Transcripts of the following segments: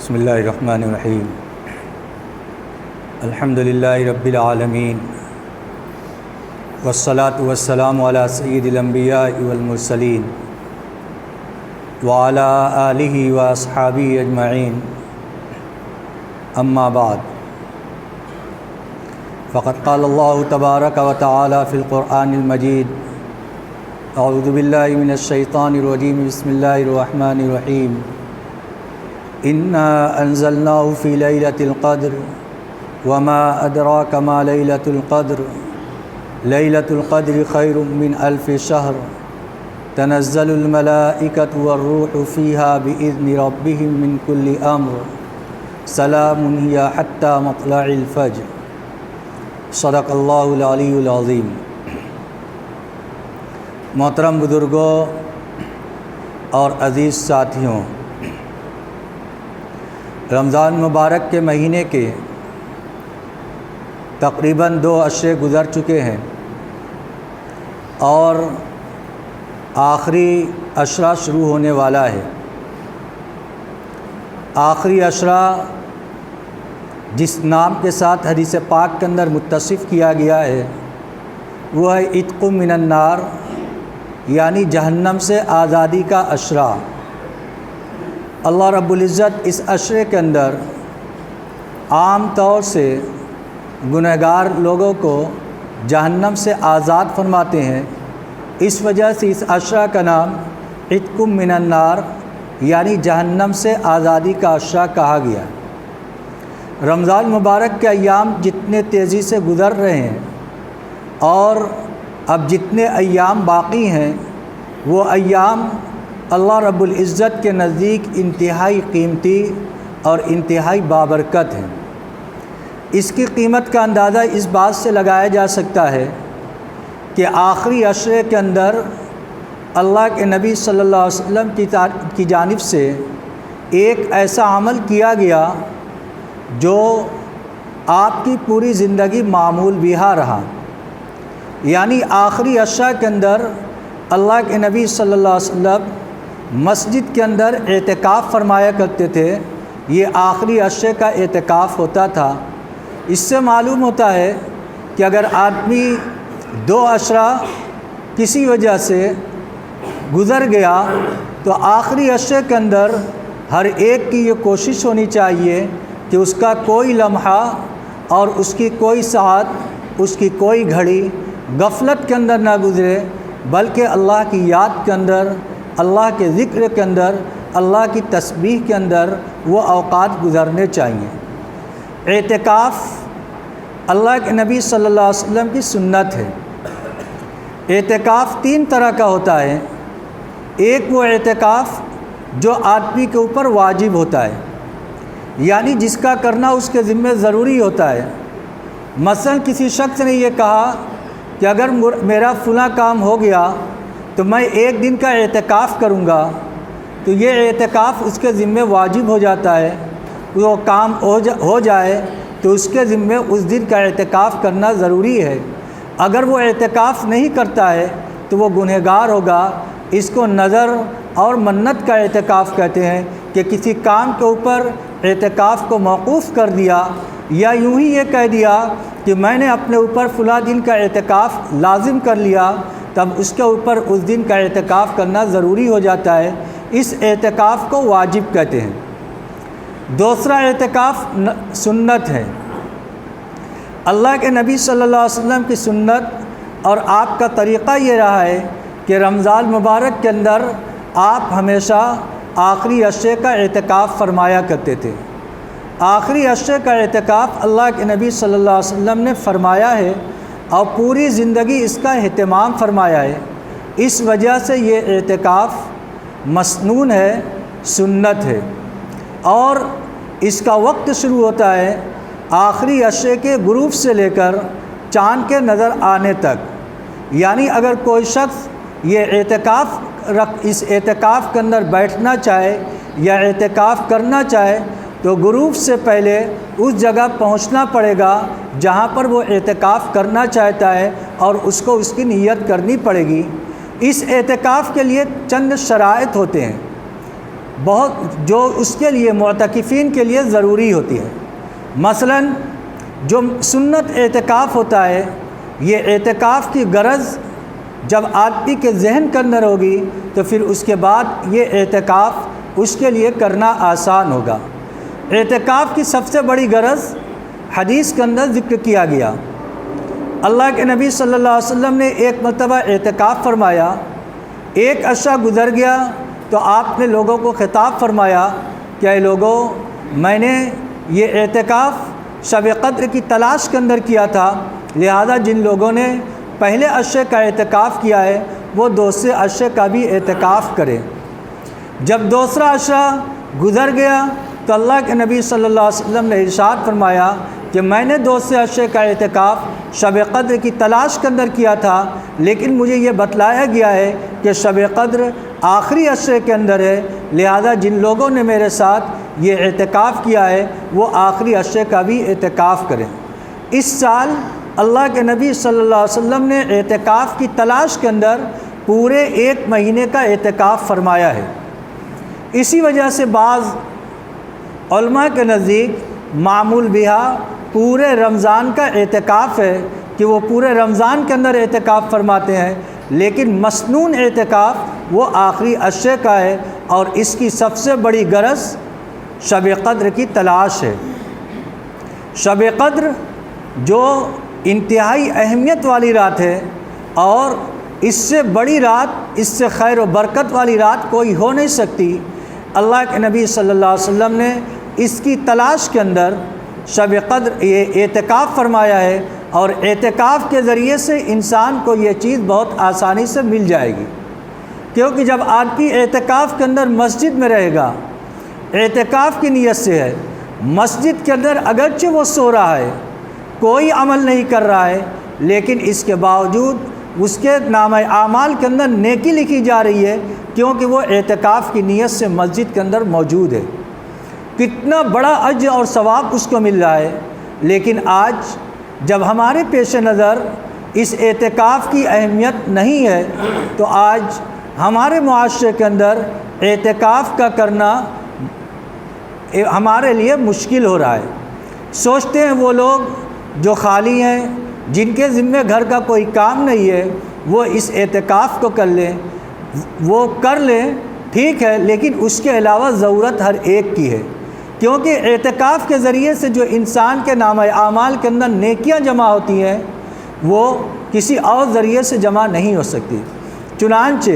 بسم اللہ الرحمن الرحیم الحمد للہ رب العالمین والصلاة والسلام علی سید الانبیاء والمرسلین وعلی آلہ واصحابہ اجمعین اما بعد فقد قال اللہ تبارک و تعالی فی القرآن المجید اعوذ باللہ من الشیطان الرجیم بسم اللہ الرحمن الرحیم انا انزلناه فی لیلۃ القدر وما ادراک ما لیلۃ القدر لیلۃ القدر خیر من الف شہر تنزل الملائکۃ والروح فیہا باذن ربہم من کل امر سلام ہی حتی مطلع الفجر صدق اللہ العلی العظیم۔ محترم بزرگوں اور عزیز ساتھیوں، رمضان مبارک کے مہینے کے تقریباً 2 عشرے گزر چکے ہیں اور آخری عشرہ شروع ہونے والا ہے۔ آخری عشرہ جس نام کے ساتھ حدیث پاک کے اندر متصف کیا گیا ہے وہ ہے عتق من النار، یعنی جہنم سے آزادی کا عشرہ۔ اللہ رب العزت اس عشرے کے اندر عام طور سے گنہگار لوگوں کو جہنم سے آزاد فرماتے ہیں، اس وجہ سے اس عشرہ کا نام عتق من النار یعنی جہنم سے آزادی کا عشرہ کہا گیا۔ رمضان مبارک کے ایام جتنے تیزی سے گزر رہے ہیں اور اب جتنے ایام باقی ہیں وہ ایام اللہ رب العزت کے نزدیک انتہائی قیمتی اور انتہائی بابرکت ہیں۔ اس کی قیمت کا اندازہ اس بات سے لگایا جا سکتا ہے کہ آخری عشرے کے اندر اللہ کے نبی صلی اللہ علیہ وسلم کی جانب سے ایک ایسا عمل کیا گیا جو آپ کی پوری زندگی معمول بہا رہا، یعنی آخری عشرہ کے اندر اللہ کے نبی صلی اللہ علیہ وسلم مسجد کے اندر اعتکاف فرمایا کرتے تھے۔ یہ آخری عشرے کا اعتکاف ہوتا تھا۔ اس سے معلوم ہوتا ہے کہ اگر آدمی 2 عشرہ کسی وجہ سے گزر گیا تو آخری عشرے کے اندر ہر ایک کی یہ کوشش ہونی چاہیے کہ اس کا کوئی لمحہ اور اس کی کوئی ساعت، اس کی کوئی گھڑی غفلت کے اندر نہ گزرے، بلکہ اللہ کی یاد کے اندر، اللہ کے ذکر کے اندر، اللہ کی تسبیح کے اندر وہ اوقات گزرنے چاہیے۔ اعتکاف اللہ کے نبی صلی اللہ علیہ وسلم کی سنت ہے۔ اعتکاف 3 طرح کا ہوتا ہے۔ ایک وہ اعتکاف جو آدمی کے اوپر واجب ہوتا ہے، یعنی جس کا کرنا اس کے ذمہ ضروری ہوتا ہے۔ مثلا کسی شخص نے یہ کہا کہ اگر میرا فلاں کام ہو گیا تو میں 1 دن کا اعتکاف کروں گا، تو یہ اعتکاف اس کے ذمہ واجب ہو جاتا ہے۔ وہ کام ہو جائے تو اس کے ذمہ اس دن کا اعتکاف کرنا ضروری ہے۔ اگر وہ اعتکاف نہیں کرتا ہے تو وہ گنہگار ہوگا۔ اس کو نظر اور منت کا اعتکاف کہتے ہیں کہ کسی کام کے اوپر اعتکاف کو موقوف کر دیا، یا یوں ہی یہ کہہ دیا کہ میں نے اپنے اوپر فلاں دن کا اعتکاف لازم کر لیا، تب اس کے اوپر اس دن کا اعتکاف کرنا ضروری ہو جاتا ہے۔ اس اعتکاف کو واجب کہتے ہیں۔ دوسرا اعتکاف سنت ہے۔ اللہ کے نبی صلی اللہ علیہ وسلم کی سنت اور آپ کا طریقہ یہ رہا ہے کہ رمضان مبارک کے اندر آپ ہمیشہ آخری عشرے کا اعتکاف فرمایا کرتے تھے۔ آخری عشرے کا اعتکاف اللہ کے نبی صلی اللہ علیہ وسلم نے فرمایا ہے اور پوری زندگی اس کا اہتمام فرمایا ہے۔ اس وجہ سے یہ اعتکاف مسنون ہے، سنت ہے، اور اس کا وقت شروع ہوتا ہے آخری عشرے کے غروب سے لے کر چاند کے نظر آنے تک۔ یعنی اگر کوئی شخص یہ اس اعتکاف کے اندر بیٹھنا چاہے یا اعتکاف کرنا چاہے تو غروب سے پہلے اس جگہ پہنچنا پڑے گا جہاں پر وہ اعتکاف کرنا چاہتا ہے، اور اس کو اس کی نیت کرنی پڑے گی۔ اس اعتکاف کے لیے چند شرائط ہوتے ہیں۔ بہت جو اس کے لیے معتکفین کے لیے ضروری ہوتی ہے۔ مثلا جو سنت اعتکاف ہوتا ہے، یہ اعتکاف کی غرض جب آدمی کے ذہن کے اندر ہوگی تو پھر اس کے بعد یہ اعتکاف اس کے لیے کرنا آسان ہوگا۔ اعتکاف کی سب سے بڑی غرض حدیث کے اندر ذکر کیا گیا۔ اللہ کے نبی صلی اللہ علیہ وسلم نے ایک مرتبہ اعتکاف فرمایا، ایک عرصہ گزر گیا تو آپ نے لوگوں کو خطاب فرمایا کہ اے لوگوں، میں نے یہ اعتکاف شب قدر کی تلاش کے اندر کیا تھا، لہذا جن لوگوں نے پہلے عرصے کا اعتکاف کیا ہے وہ دوسرے عرصے کا بھی اعتکاف کرے۔ جب دوسرا عرصہ گزر گیا تو اللہ کے نبی صلی اللہ علیہ وسلم نے ارشاد فرمایا کہ میں نے دوسرے عرصے کا اعتکاف شب قدر کی تلاش کے اندر کیا تھا، لیکن مجھے یہ بتلایا گیا ہے کہ شب قدر آخری عرصے کے اندر ہے، لہذا جن لوگوں نے میرے ساتھ یہ اعتکاف کیا ہے وہ آخری عرصے کا بھی اعتکاف کریں۔ اس سال اللہ کے نبی صلی اللہ علیہ وسلم نے اعتکاف کی تلاش کے اندر پورے 1 مہینے کا اعتکاف فرمایا ہے۔ اسی وجہ سے بعض علماء کے نزدیک معمول بہا پورے رمضان کا اعتکاف ہے کہ وہ پورے رمضان کے اندر اعتکاف فرماتے ہیں، لیکن مسنون اعتکاف وہ آخری عرصے کا ہے اور اس کی سب سے بڑی غرض شب قدر کی تلاش ہے۔ شب قدر جو انتہائی اہمیت والی رات ہے اور اس سے بڑی رات، اس سے خیر و برکت والی رات کوئی ہو نہیں سکتی۔ اللہ کے نبی صلی اللہ علیہ وسلم نے اس کی تلاش کے اندر شب قدر یہ اعتکاف فرمایا ہے، اور اعتکاف کے ذریعے سے انسان کو یہ چیز بہت آسانی سے مل جائے گی، کیونکہ جب آدمی اعتکاف کے اندر مسجد میں رہے گا، اعتکاف کی نیت سے ہے، مسجد کے اندر اگرچہ وہ سو رہا ہے، کوئی عمل نہیں کر رہا ہے، لیکن اس کے باوجود اس کے نامہ اعمال کے اندر نیکی لکھی جا رہی ہے، کیونکہ وہ اعتکاف کی نیت سے مسجد کے اندر موجود ہے۔ کتنا بڑا اجر اور ثواب اس کو مل رہا ہے۔ لیکن آج جب ہمارے پیش نظر اس اعتکاف کی اہمیت نہیں ہے تو آج ہمارے معاشرے کے اندر اعتکاف کا کرنا ہمارے لیے مشکل ہو رہا ہے۔ سوچتے ہیں وہ لوگ جو خالی ہیں، جن کے ذمہ گھر کا کوئی کام نہیں ہے، وہ اس اعتکاف کو کر لیں، وہ کر لیں، ٹھیک ہے، لیکن اس کے علاوہ ضرورت ہر ایک کی ہے، کیونکہ اعتکاف کے ذریعے سے جو انسان کے نامہ اعمال کے اندر نیکیاں جمع ہوتی ہیں وہ کسی اور ذریعے سے جمع نہیں ہو سکتی۔ چنانچہ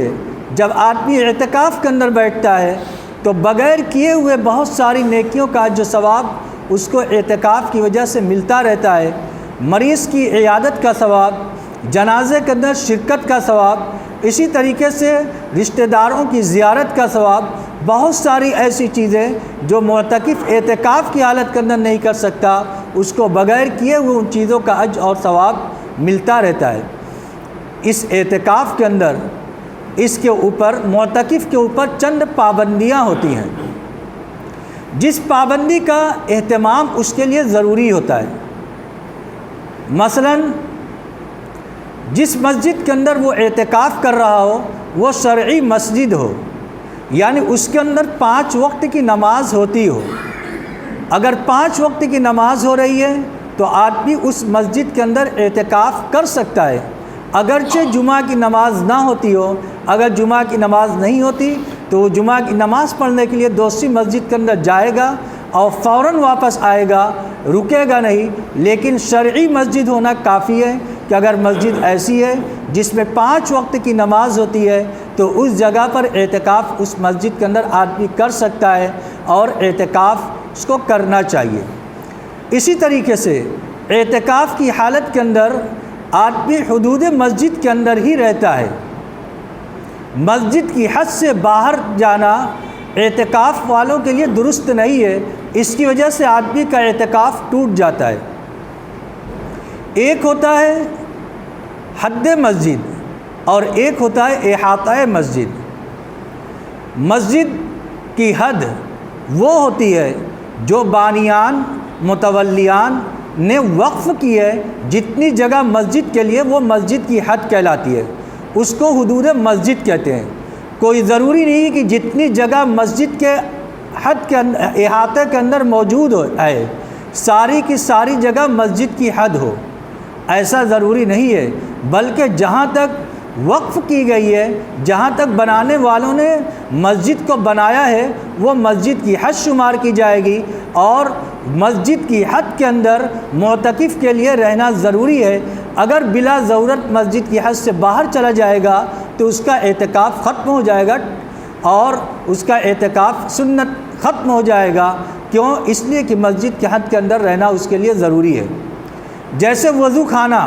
جب آدمی اعتکاف کے اندر بیٹھتا ہے تو بغیر کیے ہوئے بہت ساری نیکیوں کا جو ثواب اس کو اعتکاف کی وجہ سے ملتا رہتا ہے۔ مریض کی عیادت کا ثواب، جنازے کے اندر شرکت کا ثواب، اسی طریقے سے رشتہ داروں کی زیارت کا ثواب، بہت ساری ایسی چیزیں جو معتکف اعتکاف کی حالت کے اندر نہیں کر سکتا، اس کو بغیر کیے ہوئے ان چیزوں کا اجر اور ثواب ملتا رہتا ہے۔ اس اعتکاف کے اندر اس کے اوپر معتکف کے اوپر چند پابندیاں ہوتی ہیں، جس پابندی کا اہتمام اس کے لیے ضروری ہوتا ہے۔ مثلا جس مسجد کے اندر وہ اعتکاف کر رہا ہو وہ شرعی مسجد ہو، یعنی اس کے اندر 5 وقت کی نماز ہوتی ہو۔ اگر 5 وقت کی نماز ہو رہی ہے تو آدمی اس مسجد کے اندر اعتکاف کر سکتا ہے، اگرچہ جمعہ کی نماز نہ ہوتی ہو۔ اگر جمعہ کی نماز نہیں ہوتی تو وہ جمعہ کی نماز پڑھنے کے لیے دوسری مسجد کے اندر جائے گا اور فوراً واپس آئے گا، رکے گا نہیں۔ لیکن شرعی مسجد ہونا کافی ہے کہ اگر مسجد ایسی ہے جس میں 5 وقت کی نماز ہوتی ہے تو اس جگہ پر اعتکاف اس مسجد کے اندر آدمی کر سکتا ہے اور اعتکاف اس کو کرنا چاہیے۔ اسی طریقے سے اعتکاف کی حالت کے اندر آدمی حدود مسجد کے اندر ہی رہتا ہے۔ مسجد کی حد سے باہر جانا اعتکاف والوں کے لیے درست نہیں ہے، اس کی وجہ سے آدمی کا اعتکاف ٹوٹ جاتا ہے۔ ایک ہوتا ہے حد مسجد اور ایک ہوتا ہے احاطہ مسجد۔ مسجد کی حد وہ ہوتی ہے جو بانیان متولیان نے وقف کی ہے، جتنی جگہ مسجد کے لیے وہ مسجد کی حد کہلاتی ہے، اس کو حدود مسجد کہتے ہیں۔ کوئی ضروری نہیں کہ جتنی جگہ مسجد کے حد کے احاطے کے اندر موجود ہے ساری کی ساری جگہ مسجد کی حد ہو، ایسا ضروری نہیں ہے، بلکہ جہاں تک وقف کی گئی ہے، جہاں تک بنانے والوں نے مسجد کو بنایا ہے وہ مسجد کی حد شمار کی جائے گی، اور مسجد کی حد کے اندر معتکف کے لیے رہنا ضروری ہے۔ اگر بلا ضرورت مسجد کی حد سے باہر چلا جائے گا تو اس کا اعتکاف ختم ہو جائے گا، اور اس کا اعتکاف سنت ختم ہو جائے گا۔ کیوں؟ اس لیے کہ مسجد کی حد کے اندر رہنا اس کے لیے ضروری ہے۔ جیسے وضو خانہ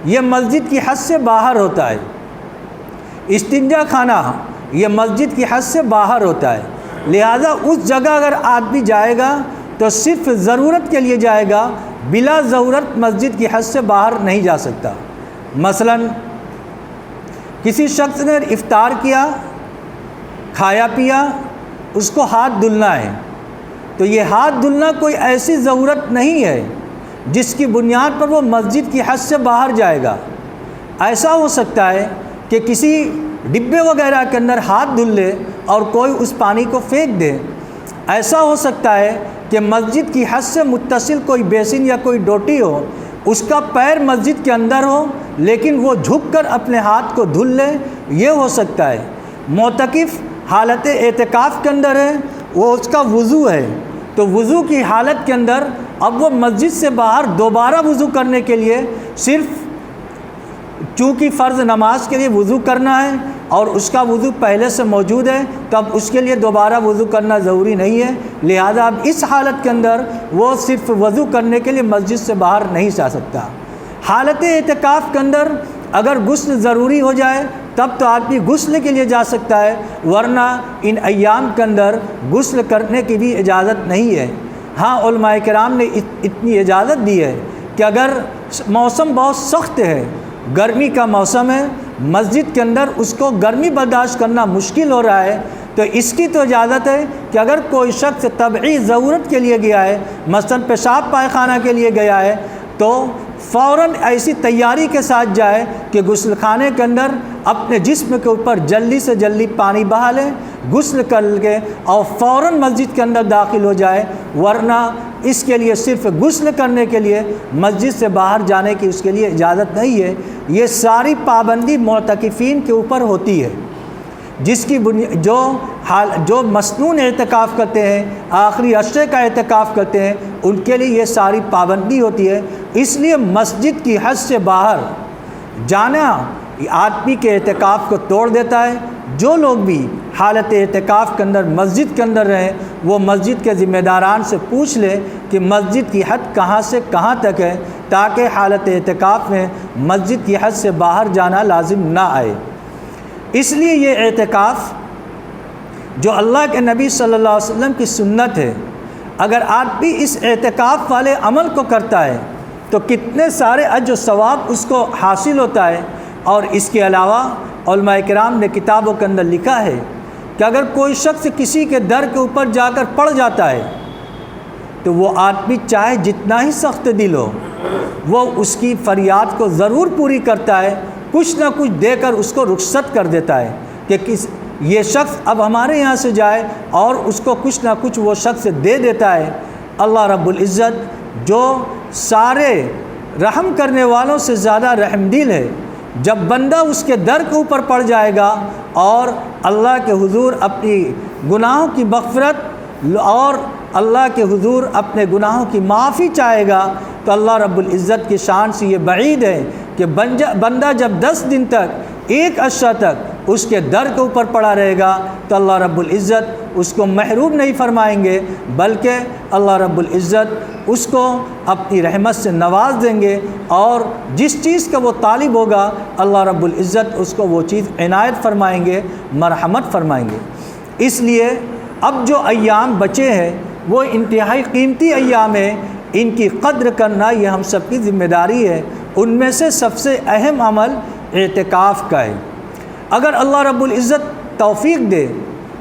یہ مسجد کی حد سے باہر ہوتا ہے، استنجا خانہ یہ مسجد کی حد سے باہر ہوتا ہے، لہذا اس جگہ اگر آدمی جائے گا تو صرف ضرورت کے لیے جائے گا، بلا ضرورت مسجد کی حد سے باہر نہیں جا سکتا۔ مثلا کسی شخص نے افطار کیا، کھایا پیا، اس کو ہاتھ دھلنا ہے، تو یہ ہاتھ دھلنا کوئی ایسی ضرورت نہیں ہے جس کی بنیاد پر وہ مسجد کی حد سے باہر جائے گا۔ ایسا ہو سکتا ہے کہ کسی ڈبے وغیرہ کے اندر ہاتھ دھل لے اور کوئی اس پانی کو پھینک دے۔ ایسا ہو سکتا ہے کہ مسجد کی حد سے متصل کوئی بیسن یا کوئی ڈوٹی ہو، اس کا پیر مسجد کے اندر ہو لیکن وہ جھک کر اپنے ہاتھ کو دھل لے، یہ ہو سکتا ہے۔ معتکف حالت اعتکاف کے اندر ہے، وہ اس کا وضو ہے، تو وضو کی حالت کے اندر اب وہ مسجد سے باہر دوبارہ وضو کرنے کے لیے صرف چونکہ فرض نماز کے لیے وضو کرنا ہے اور اس کا وضو پہلے سے موجود ہے، تو اب اس کے لیے دوبارہ وضو کرنا ضروری نہیں ہے، لہذا اب اس حالت کے اندر وہ صرف وضو کرنے کے لیے مسجد سے باہر نہیں جا سکتا۔ حالت اعتکاف کے اندر اگر غسل ضروری ہو جائے تب تو آدمی غسل کے لیے جا سکتا ہے، ورنہ ان ایام کے اندر غسل کرنے کی بھی اجازت نہیں ہے۔ ہاں علماء کرام نے اتنی اجازت دی ہے کہ اگر موسم بہت سخت ہے، گرمی کا موسم ہے، مسجد کے اندر اس کو گرمی برداشت کرنا مشکل ہو رہا ہے، تو اس کی تو اجازت ہے کہ اگر کوئی شخص طبعی ضرورت کے لیے گیا ہے، مثلا پیشاب پائخانہ کے لیے گیا ہے، تو فوراً ایسی تیاری کے ساتھ جائے کہ غسل خانے کے اندر اپنے جسم کے اوپر جلدی سے جلدی پانی بہا لے، غسل کر کے اور فوراً مسجد کے اندر داخل ہو جائے، ورنہ اس کے لیے صرف غسل کرنے کے لیے مسجد سے باہر جانے کی اس کے لیے اجازت نہیں ہے۔ یہ ساری پابندی معتکفین کے اوپر ہوتی ہے، جس کی جو مسنون اعتکاف کرتے ہیں، آخری عشرے کا اعتکاف کرتے ہیں، ان کے لیے یہ ساری پابندی ہوتی ہے۔ اس لیے مسجد کی حد سے باہر جانا آدمی کے اعتکاف کو توڑ دیتا ہے۔ جو لوگ بھی حالت اعتکاف کے اندر مسجد کے اندر رہیں، وہ مسجد کے ذمہ داران سے پوچھ لے کہ مسجد کی حد کہاں سے کہاں تک ہے، تاکہ حالت اعتکاف میں مسجد کی حد سے باہر جانا لازم نہ آئے۔ اس لیے یہ اعتکاف جو اللہ کے نبی صلی اللہ علیہ وسلم کی سنت ہے، اگر آدمی اس اعتکاف والے عمل کو کرتا ہے تو کتنے سارے اجر و ثواب اس کو حاصل ہوتا ہے۔ اور اس کے علاوہ علماء کرام نے کتابوں کے اندر لکھا ہے کہ اگر کوئی شخص کسی کے در کے اوپر جا کر پڑ جاتا ہے تو وہ آدمی چاہے جتنا ہی سخت دل ہو، وہ اس کی فریاد کو ضرور پوری کرتا ہے، کچھ نہ کچھ دے کر اس کو رخصت کر دیتا ہے کہ یہ شخص اب ہمارے یہاں سے جائے، اور اس کو کچھ نہ کچھ وہ شخص دے دیتا ہے۔ اللہ رب العزت جو سارے رحم کرنے والوں سے زیادہ رحم دل ہے، جب بندہ اس کے در کے اوپر پڑ جائے گا اور اللہ کے حضور اپنی گناہوں کی مغفرت اور اللہ کے حضور اپنے گناہوں کی معافی چاہے گا، تو اللہ رب العزت کی شان سے یہ بعید ہے کہ بندہ جب 10 دن تک، ایک عشرہ تک اس کے در کے اوپر پڑا رہے گا تو اللہ رب العزت اس کو محروم نہیں فرمائیں گے، بلکہ اللہ رب العزت اس کو اپنی رحمت سے نواز دیں گے، اور جس چیز کا وہ طالب ہوگا اللہ رب العزت اس کو وہ چیز عنایت فرمائیں گے، مرحمت فرمائیں گے۔ اس لیے اب جو ایام بچے ہیں وہ انتہائی قیمتی ایام ہیں، ان کی قدر کرنا یہ ہم سب کی ذمہ داری ہے۔ ان میں سے سب سے اہم عمل اعتکاف کا ہے۔ اگر اللہ رب العزت توفیق دے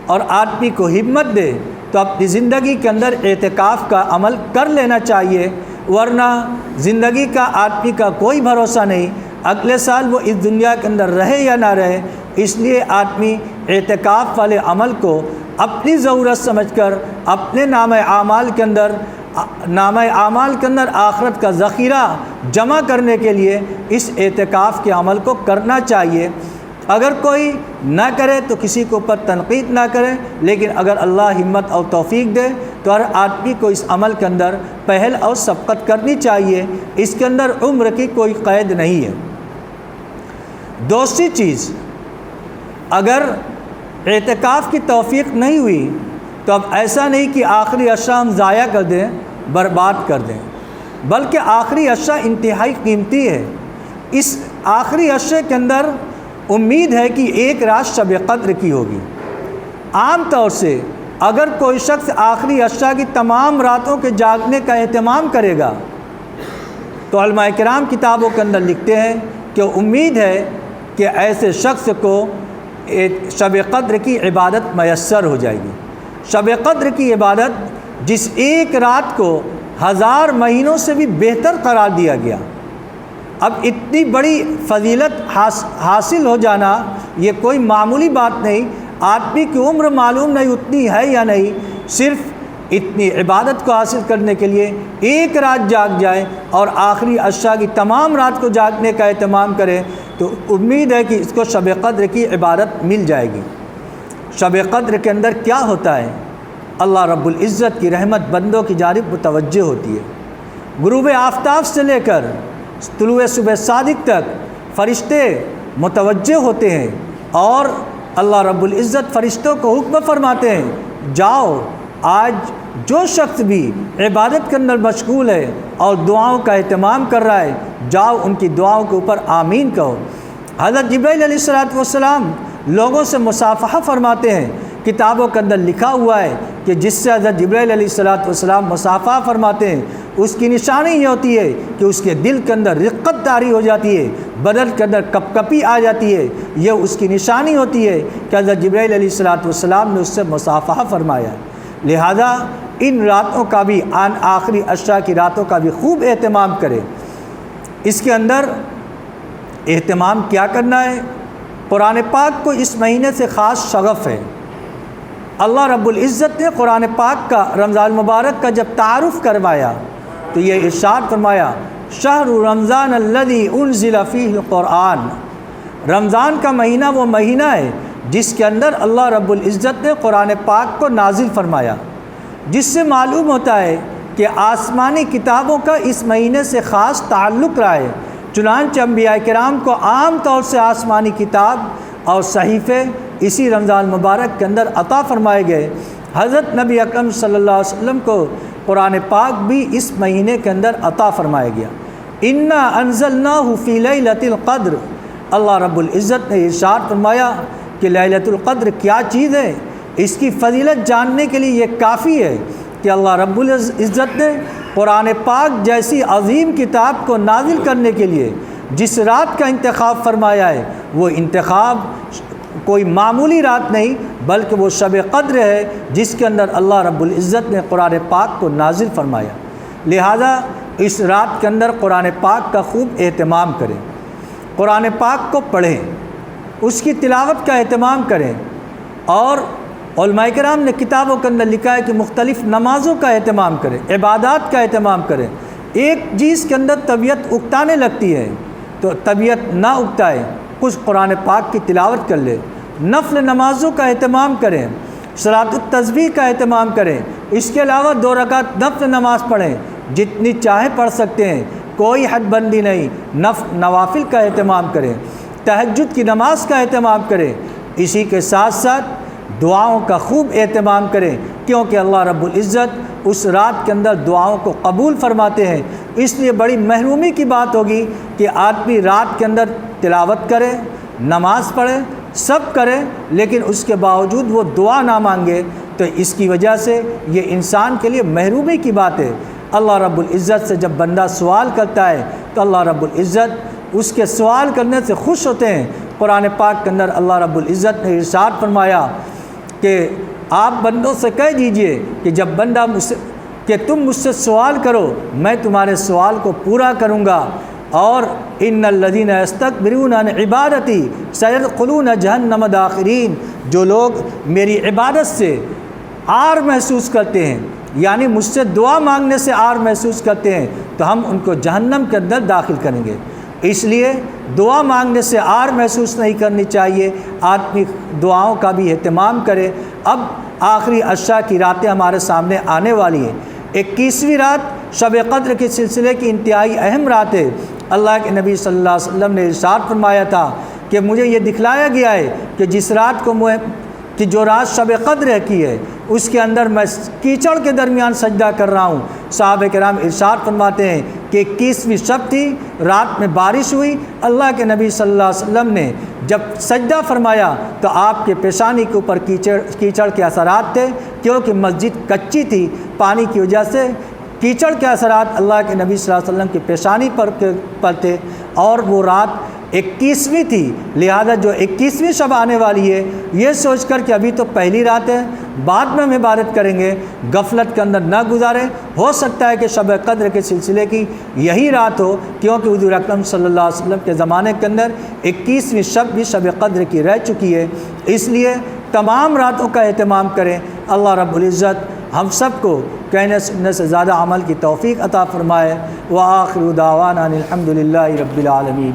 اور آدمی کو ہمت دے تو اپنی زندگی کے اندر اعتکاف کا عمل کر لینا چاہیے، ورنہ زندگی کا آدمی کا کوئی بھروسہ نہیں۔ اگلے سال وہ اس دنیا کے اندر رہے یا نہ رہے، اس لیے آدمی اعتکاف والے عمل کو اپنی ضرورت سمجھ کر اپنے نامہ اعمال کے اندر آخرت کا ذخیرہ جمع کرنے کے لیے اس اعتکاف کے عمل کو کرنا چاہیے۔ اگر کوئی نہ کرے تو کسی کے اوپر تنقید نہ کرے، لیکن اگر اللہ ہمت اور توفیق دے تو ہر آدمی کو اس عمل کے اندر پہل اور سبقت کرنی چاہیے۔ اس کے اندر عمر کی کوئی قید نہیں ہے۔ دوسری چیز، اگر اعتکاف کی توفیق نہیں ہوئی تو اب ایسا نہیں کہ آخری عشرہ ہم ضائع کر دیں، برباد کر دیں، بلکہ آخری عشرہ انتہائی قیمتی ہے۔ اس آخری عشرے کے اندر امید ہے کہ ایک رات شب قدر کی ہوگی۔ عام طور سے اگر کوئی شخص آخری عشرہ کی تمام راتوں کے جاگنے کا اہتمام کرے گا تو علماء کرام کتابوں کے اندر لکھتے ہیں کہ امید ہے کہ ایسے شخص کو شب قدر کی عبادت میسر ہو جائے گی۔ شب قدر کی عبادت جس ایک رات کو 1000 مہینوں سے بھی بہتر قرار دیا گیا، اب اتنی بڑی فضیلت حاصل ہو جانا یہ کوئی معمولی بات نہیں۔ آدمی کی عمر معلوم نہیں اتنی ہے یا نہیں، صرف اتنی عبادت کو حاصل کرنے کے لیے ایک رات جاگ جائے اور آخری عشاء کی تمام رات کو جاگنے کا اہتمام کرے تو امید ہے کہ اس کو شب قدر کی عبادت مل جائے گی۔ شب قدر کے اندر کیا ہوتا ہے؟ اللہ رب العزت کی رحمت بندوں کی جانب متوجہ ہوتی ہے۔ غروب آفتاب سے لے کر طلوع صبح صادق تک فرشتے متوجہ ہوتے ہیں اور اللہ رب العزت فرشتوں کو حکم فرماتے ہیں، جاؤ آج جو شخص بھی عبادت کے اندر مشغول ہے اور دعاؤں کا اہتمام کر رہا ہے، جاؤ ان کی دعاؤں کے اوپر آمین کہو۔ حضرت جبرائیل علیہ السلام لوگوں سے مصافحہ فرماتے ہیں۔ کتابوں کے اندر لکھا ہوا ہے کہ جس سے حضرت جبرائیل علیہ السلام مصافحہ فرماتے ہیں اس کی نشانی یہ ہوتی ہے کہ اس کے دل کے اندر رقت طاری ہو جاتی ہے، بدن کے اندر کپ کپی آ جاتی ہے۔ یہ اس کی نشانی ہوتی ہے کہ حضرت جبرائیل علیہ السلام نے اس سے مصافحہ فرمایا۔ لہذا ان راتوں کا بھی آخری عشرہ کی راتوں کا بھی خوب اہتمام کرے۔ اس کے اندر اہتمام کیا کرنا ہے؟ قرآن پاک کو اس مہینے سے خاص شغف ہے۔ اللہ رب العزت نے قرآن پاک کا رمضان مبارک کا جب تعارف کروایا تو یہ ارشاد فرمایا، شہر رمضان الذی انزل فیہ القرآن۔ رمضان کا مہینہ وہ مہینہ ہے جس کے اندر اللہ رب العزت نے قرآن پاک کو نازل فرمایا، جس سے معلوم ہوتا ہے کہ آسمانی کتابوں کا اس مہینے سے خاص تعلق رہا ہے۔ چنانچہ انبیاء کرام کو عام طور سے آسمانی کتاب اور صحیفے اسی رمضان مبارک کے اندر عطا فرمائے گئے۔ حضرت نبی اکرم صلی اللہ علیہ وسلم کو قرآن پاک بھی اس مہینے کے اندر عطا فرمایا گیا۔ انا انزلناہ فی لیلۃ القدر۔ اللہ رب العزت نے ارشاد فرمایا کہ لیلۃ القدر کیا چیز ہے۔ اس کی فضیلت جاننے کے لیے یہ کافی ہے کہ اللہ رب العزت نے قرآن پاک جیسی عظیم کتاب کو نازل کرنے کے لیے جس رات کا انتخاب فرمایا ہے، وہ انتخاب کوئی معمولی رات نہیں بلکہ وہ شب قدر ہے جس کے اندر اللہ رب العزت نے قرآن پاک کو نازل فرمایا۔ لہذا اس رات کے اندر قرآن پاک کا خوب اہتمام کریں، قرآن پاک کو پڑھیں، اس کی تلاوت کا اہتمام کریں۔ اور علماء کرام نے کتابوں کے اندر لکھا ہے کہ مختلف نمازوں کا اہتمام کریں، عبادات کا اہتمام کریں۔ ایک چیز کے اندر طبیعت اکتانے لگتی ہے تو طبیعت نہ اکتائے، کچھ قرآن پاک کی تلاوت کر لے۔ نفل نمازوں کا اہتمام کریں، صلاۃ التسبیح کا اہتمام کریں۔ اس کے علاوہ 2 رکعت نفل نماز پڑھیں، جتنی چاہے پڑھ سکتے ہیں، کوئی حد بندی نہیں۔ نوافل کا اہتمام کریں، تہجد کی نماز کا اہتمام کریں۔ اسی کے ساتھ ساتھ دعاؤں کا خوب اہتمام کریں، کیونکہ اللہ رب العزت اس رات کے اندر دعاؤں کو قبول فرماتے ہیں۔ اس لیے بڑی محرومی کی بات ہوگی کہ آدمی رات کے اندر تلاوت کرے، نماز پڑھے، سب کرے، لیکن اس کے باوجود وہ دعا نہ مانگے، تو اس کی وجہ سے یہ انسان کے لیے محرومی کی بات ہے۔ اللہ رب العزت سے جب بندہ سوال کرتا ہے تو اللہ رب العزت اس کے سوال کرنے سے خوش ہوتے ہیں۔ قرآن پاک کے اندر اللہ رب العزت نے ارشاد فرمایا کہ آپ بندوں سے کہہ دیجئے کہ جب بندہ تم مجھ سے سوال کرو میں تمہارے سوال کو پورا کروں گا، اور ان الذین یستکبرون عن عبادتی سیدخلون جہنم داخرین، جو لوگ میری عبادت سے عار محسوس کرتے ہیں، یعنی مجھ سے دعا مانگنے سے عار محسوس کرتے ہیں، تو ہم ان کو جہنم کے اندر داخل کریں گے۔ اس لیے دعا مانگنے سے عار محسوس نہیں کرنی چاہیے، آدمی دعاؤں کا بھی اہتمام کرے۔ اب آخری عشاء کی راتیں ہمارے سامنے آنے والی ہیں۔ 21ویں رات شب قدر کے سلسلے کی انتہائی اہم رات ہے۔ اللہ کے نبی صلی اللہ علیہ وسلم نے ارشاد فرمایا تھا کہ مجھے یہ دکھلایا گیا ہے کہ جس رات کو کہ جو رات شب قدر کی ہے، اس کے اندر میں کیچڑ کے درمیان سجدہ کر رہا ہوں۔ صحابہ کرام ارشاد فرماتے ہیں کہ 21ویں شب تھی، رات میں بارش ہوئی، اللہ کے نبی صلی اللہ علیہ وسلم نے جب سجدہ فرمایا تو آپ کے پیشانی کے اوپر کیچڑ کے اثرات تھے، کیونکہ مسجد کچی تھی، پانی کی وجہ سے کیچڑ کے اثرات اللہ کے نبی صلی اللہ علیہ وسلم کی پیشانی پر تھے، اور وہ رات 21ویں تھی، لہذا جو 21ویں شب آنے والی ہے، یہ سوچ کر کہ ابھی تو پہلی رات ہے، بعد میں ہم عبادت کریں گے، غفلت کے اندر نہ گزاریں۔ ہو سکتا ہے کہ شب قدر کے سلسلے کی یہی رات ہو، کیونکہ حضور اکرم صلی اللہ علیہ وسلم کے زمانے کے اندر 21ویں شب بھی شب قدر کی رہ چکی ہے، اس لیے تمام راتوں کا اہتمام کریں۔ اللہ رب العزت ہم سب کو کہنے سننے سے زیادہ عمل کی توفیق عطا فرمائے۔ وآخر دعوانا الحمد للہ رب العالمین۔